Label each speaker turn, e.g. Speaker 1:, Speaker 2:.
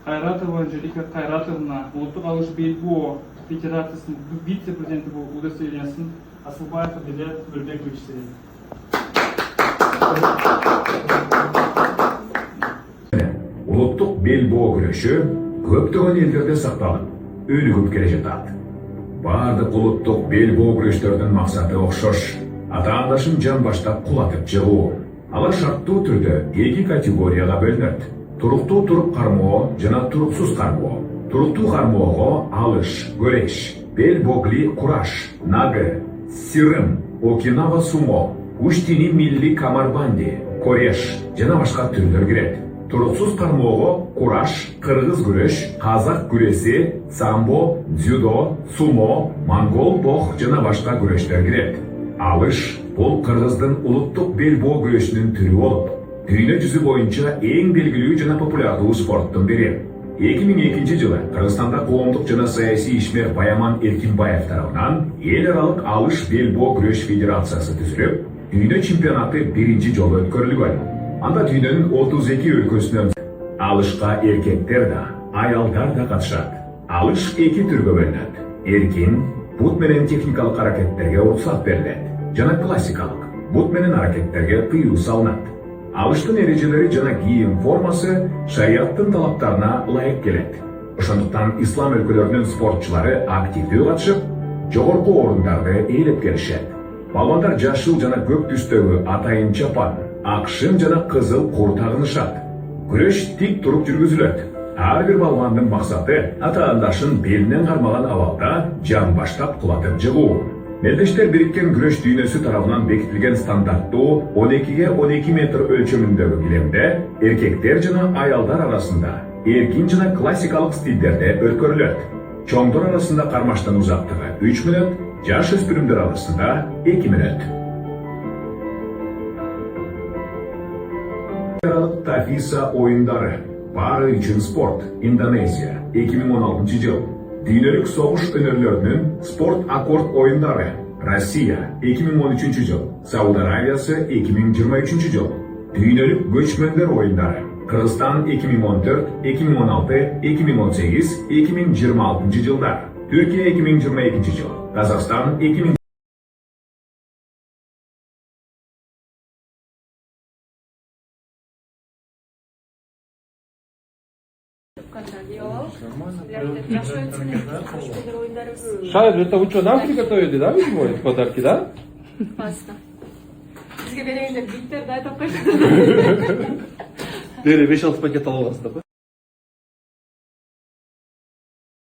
Speaker 1: Кайратова Анжелика Кайратовна, Улуттук алыш бейбо федерациясынын вице-президенти болуп удостоверениясын Асылбаев Адилет Бөлбекович берет.
Speaker 2: Улуттук бел боо күрөшү көптөгөн элдерде сакталып, өнүгүп келе жатат. Бардык улуттук бел боо күрөштөрдүн максаты окшош. Атаандашын жан баштап кулатып чыгуу. Алар шарттуу түрдө эки категорияга бөлүнөт. Туруктуу туруп кармоо жана туруксуз кармоо. Туруктуу кармоого алыш, көреш, бел богли кураш, нагы, сирым, окинава сумо, уштини милли камарбанди, кореш жана башка түрлөр кирет. Туруксуз кармоого кураш, кыргыз күрөш, казак күрөсү, самбо, дзюдо, сумо, монгол бог жана башка күрөштөр кирет. Алыш бул кыргыздын улуттук бел боо күрөшүнүн түрү болуп, дүйнө жүзү боюнча эң белгилүү жана популярдуу спорттун бири. 2002 жылы Кыргызстанда коомдук жана саясий ишмер Баяман Эркинбаев тарабынан эл аралык алыш бел боо күрөш федерациясы түзүлүп, дүйнө чемпионаты биринчи жолу өткөрүлгөн. Анда дүйнөнүн 32 өлкөсүнөн алышка эркектер да, аялдар да катышат. Алыш эки түргө бөлүнөт. Эркин, бут менен техникалык аракеттерге уруксат берилет, жана классикалык, бут менен аракеттерге тыюу салынат. Алыштын эрежелери жана кийим формасы шариаттын талаптарына ылайык келет. Ошондуктан ислам өлкөлөрүнүн спортчулары активдүү катышып, жогорку орундарды ээлеп келишет. Балбандар жашыл жана көк түстөгү атайын чапан, ак шым жана кызыл кур тагынышат. Күрөш тик туруп жүргүзүлөт. Ар бир балбандын максаты атаандашын белинен кармаган абалда жан баштап кулатып жыгуу. Мелдештер бириккен күрөш дүйнөсү тарабынан бекитилген стандарттуу 12ге 12 метр өлчөмүндөгү килемде эркектер жана аялдар арасында эркин жана классикалык стилдерде өткөрүлөт. Чоңдор арасында кармаштын узактыгы 3 мүнөт, жаш өспүрүмдөр арасында 2 мүнөт. Тафиса оюндары. Бары үчүн спорт. Индонезия. 2016 жыл. Дүйнөлүк согуш өнөрлөрүнүн спорт аккорд оюндары. Россия 2013 жыл. Сауд Аравиясы 2023 жыл. Дүйнөлүк көчмөндөр оюндары. Кыргызстан 2014, 2016, 2018, 2026 жылдар. Түркия 2022 жыл. Казакстан 2000.
Speaker 3: Шайб, это вы что, нам приготовили, да, весьмой подарки, да?
Speaker 4: Паста. Бизге берейиндер биттер да айтып койду.
Speaker 3: Бери 5-6 пакет алып аласыздар.